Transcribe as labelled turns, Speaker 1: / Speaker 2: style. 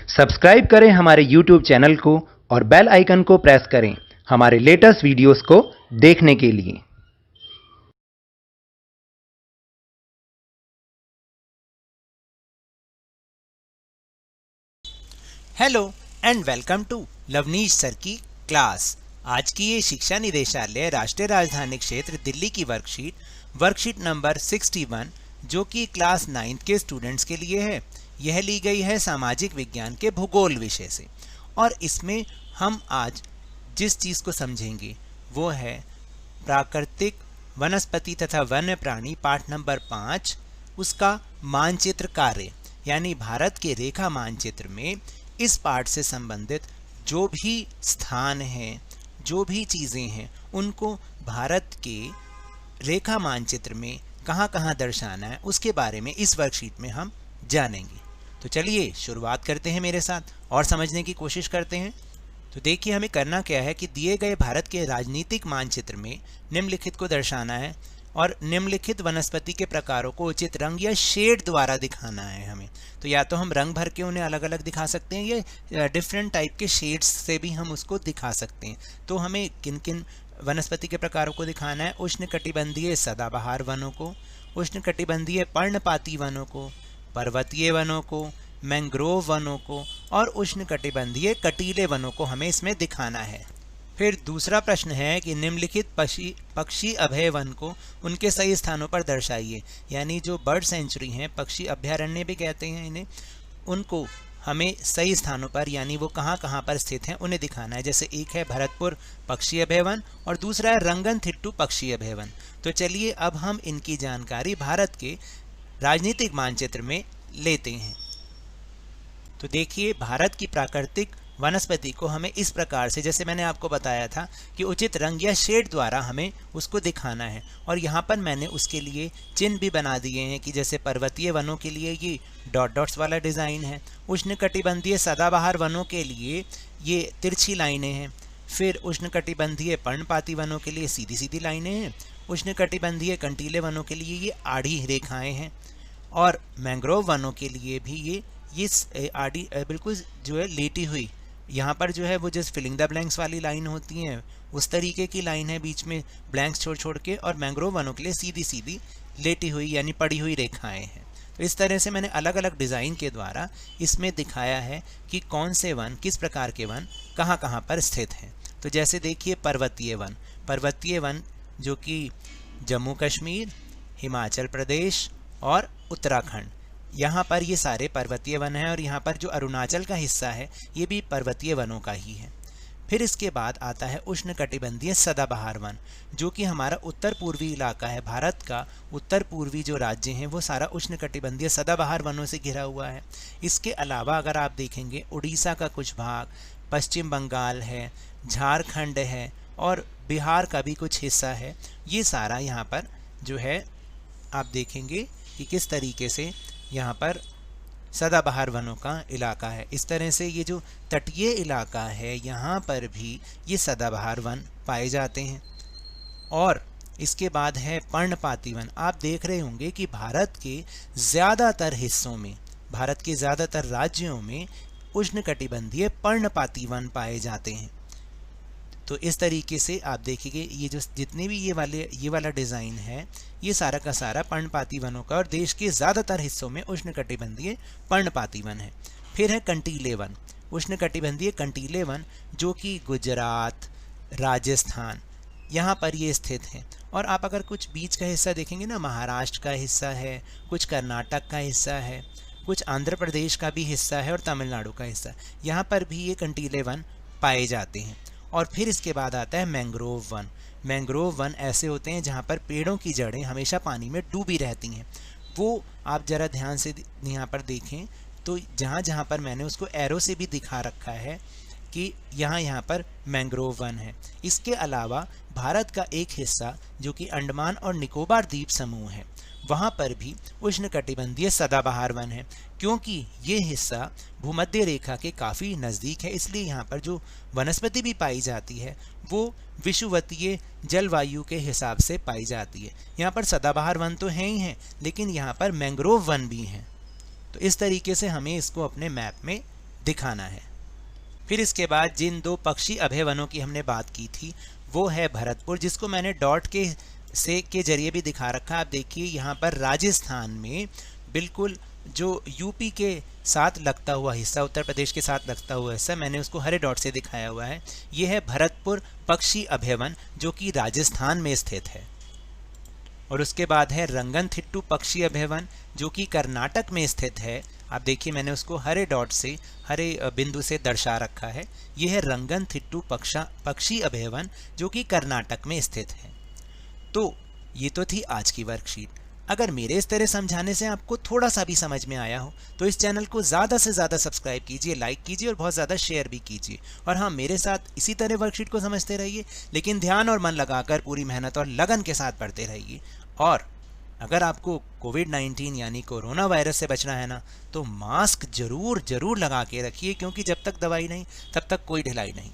Speaker 1: Subscribe करें हमारे YouTube channel को और बेल आइकन को प्रेस करें हमारे लेटेस्ट वीडियोस को देखने के लिए।
Speaker 2: Hello and welcome to Lovneesh sir की क्लास। आज की ये शिक्षा निदेशालय राष्ट्रीय राजधानी क्षेत्र दिल्ली की वर्कशीट नंबर 61 जो कि क्लास 9th के स्टूडेंट्स के लिए है। यह ली गई है सामाजिक विज्ञान के भूगोल विषय से और इसमें हम आज जिस चीज़ को समझेंगे वो है प्राकृतिक वनस्पति तथा वन्य प्राणी पाठ नंबर 5, उसका मानचित्र कार्य, यानी भारत के रेखा मानचित्र में इस पाठ से संबंधित जो भी स्थान हैं, जो भी चीज़ें हैं, उनको भारत के रेखा मानचित्र में कहाँ कहाँ दर्शाना है उसके बारे में इस वर्कशीट में हम जानेंगे। तो चलिए शुरुआत करते हैं मेरे साथ और समझने की कोशिश करते हैं। तो देखिए हमें करना क्या है कि दिए गए भारत के राजनीतिक मानचित्र में निम्नलिखित को दर्शाना है और निम्नलिखित वनस्पति के प्रकारों को उचित रंग या शेड द्वारा दिखाना है हमें। तो या तो हम रंग भर के उन्हें अलग अलग दिखा सकते हैं या डिफरेंट टाइप के शेड्स से भी हम उसको दिखा सकते हैं। तो हमें किन किन वनस्पति के प्रकारों को दिखाना है? उष्णकटिबंधीय सदाबहार वनों को, उष्णकटिबंधीय पर्णपाती वनों को, पर्वतीय वनों को, मैंग्रोव वनों को और उष्णकटिबंधीय कटीले वनों को हमें इसमें दिखाना है। फिर दूसरा प्रश्न है कि निम्नलिखित पक्षी अभय वन को उनके सही स्थानों पर दर्शाइए, यानी जो बर्ड सेंचुरी हैं, पक्षी अभयारण्य भी कहते हैं इन्हें, उनको हमें सही स्थानों पर यानी वो कहाँ कहाँ पर स्थित हैं उन्हें दिखाना है। जैसे एक है भरतपुर पक्षी अभय वन और दूसरा है रंगनथिट्टू पक्षी अभय वन। तो चलिए अब हम इनकी जानकारी भारत के राजनीतिक मानचित्र में लेते हैं। तो देखिए भारत की प्राकृतिक वनस्पति को हमें इस प्रकार से, जैसे मैंने आपको बताया था कि उचित रंग या शेड द्वारा हमें उसको दिखाना है और यहाँ पर मैंने उसके लिए चिन्ह भी बना दिए हैं कि जैसे पर्वतीय वनों के लिए ये डॉट डॉट्स वाला डिज़ाइन है, उष्णकटिबंधीय सदाबहार वनों के लिए ये तिरछी लाइनें हैं, फिर उष्णकटिबंधीय पर्णपाती वनों के लिए सीधी सीधी लाइनें हैं, उष्णकटिबंधीय कंटीले वनों के लिए ये आड़ी रेखाएँ हैं और मैंग्रोव वनों के लिए भी ये आड़ी बिल्कुल जो है लेटी हुई, यहाँ पर जो है वो जस्ट फिलिंग द ब्लैंक्स वाली लाइन होती हैं उस तरीके की लाइन है, बीच में ब्लैंक्स छोड़ छोड़ के, और मैंग्रोव वनों के लिए सीधी सीधी लेटी हुई यानी पड़ी हुई रेखाएं हैं। तो इस तरह से मैंने अलग अलग डिज़ाइन के द्वारा इसमें दिखाया है कि कौन से वन, किस प्रकार के वन कहाँ कहाँ पर स्थित हैं। तो जैसे देखिए पर्वतीय वन जो कि जम्मू कश्मीर, हिमाचल प्रदेश और उत्तराखंड, यहाँ पर ये सारे पर्वतीय वन हैं और यहाँ पर जो अरुणाचल का हिस्सा है ये भी पर्वतीय वनों का ही है। फिर इसके बाद आता है उष्णकटिबंधीय सदाबहार वन जो कि हमारा उत्तर पूर्वी इलाका है। भारत का उत्तर पूर्वी जो राज्य हैं वो सारा उष्णकटिबंधीय सदाबहार वनों से घिरा हुआ है। इसके अलावा अगर आप देखेंगे उड़ीसा का कुछ भाग, पश्चिम बंगाल है, झारखंड है और बिहार का भी कुछ हिस्सा है। ये सारा यहाँ पर जो है आप देखेंगे कि किस तरीके से यहाँ पर सदाबहार वनों का इलाका है। इस तरह से ये जो तटीय इलाका है यहाँ पर भी ये सदाबहार वन पाए जाते हैं। और इसके बाद है पर्णपाती वन। आप देख रहे होंगे कि भारत के ज़्यादातर हिस्सों में, भारत के ज़्यादातर राज्यों में उष्णकटिबंधीय पर्णपाती वन पाए जाते हैं। तो इस तरीके से आप देखिए ये जो जितने भी ये वाला डिज़ाइन है ये सारा का सारा पर्णपाती वनों का और देश के ज़्यादातर हिस्सों में उष्णकटिबंधीय पर्णपाती वन है। फिर है कंटीले वन, उष्णकटिबंधीय कंटीले वन जो कि गुजरात, राजस्थान यहाँ पर ये स्थित हैं। और आप अगर कुछ बीच का हिस्सा देखेंगे ना, महाराष्ट्र का हिस्सा है, कुछ कर्नाटक का हिस्सा है, कुछ आंध्र प्रदेश का भी हिस्सा है और तमिलनाडु का हिस्सा, यहाँ पर भी ये कंटीले वन पाए जाते हैं। और फिर इसके बाद आता है मैंग्रोव वन। मैंग्रोव वन ऐसे होते हैं जहाँ पर पेड़ों की जड़ें हमेशा पानी में डूबी रहती हैं। वो आप ज़रा ध्यान से यहाँ पर देखें तो जहाँ जहाँ पर मैंने उसको एरो से भी दिखा रखा है कि यहाँ पर मैंग्रोव वन है। इसके अलावा भारत का एक हिस्सा जो कि अंडमान और निकोबार द्वीप समूह है, वहाँ पर भी उष्णकटिबंधीय सदाबहार वन है। क्योंकि ये हिस्सा भूमध्य रेखा के काफ़ी नज़दीक है, इसलिए यहाँ पर जो वनस्पति भी पाई जाती है वो विषुवतीय जलवायु के हिसाब से पाई जाती है। यहाँ पर सदाबहार वन तो हैं ही हैं, लेकिन यहाँ पर मैंग्रोव वन भी हैं। तो इस तरीके से हमें इसको अपने मैप में दिखाना है। फिर इसके बाद जिन 2 पक्षी अभयवनों की हमने बात की थी वो है भरतपुर, जिसको मैंने डॉट के जरिए भी दिखा रखा। आप देखिए यहाँ पर राजस्थान में बिल्कुल जो यूपी के साथ लगता हुआ हिस्सा, उत्तर प्रदेश के साथ लगता हुआ हिस्सा, मैंने उसको हरे डॉट से दिखाया हुआ है। ये है भरतपुर पक्षी अभयवन जो कि राजस्थान में स्थित है। और उसके बाद है रंगनथिट्टू पक्षी अभयवन जो कि कर्नाटक में स्थित है। आप देखिए मैंने उसको हरे डॉट से, हरे बिंदु से दर्शा रखा है। यह है रंगनथिट्टू पक्षी अभयवन जो कि कर्नाटक में स्थित है। तो ये तो थी आज की वर्कशीट। अगर मेरे इस तरह समझाने से आपको थोड़ा सा भी समझ में आया हो तो इस चैनल को ज़्यादा से ज़्यादा सब्सक्राइब कीजिए, लाइक कीजिए और बहुत ज़्यादा शेयर भी कीजिए। और हाँ, मेरे साथ इसी तरह वर्कशीट को समझते रहिए, लेकिन ध्यान और मन लगाकर पूरी मेहनत और लगन के साथ पढ़ते रहिए। और अगर आपको कोविड-19 यानी कोरोना वायरस से बचना है ना, तो मास्क जरूर लगा के रखिए, क्योंकि जब तक दवाई नहीं तब तक कोई ढिलाई नहीं।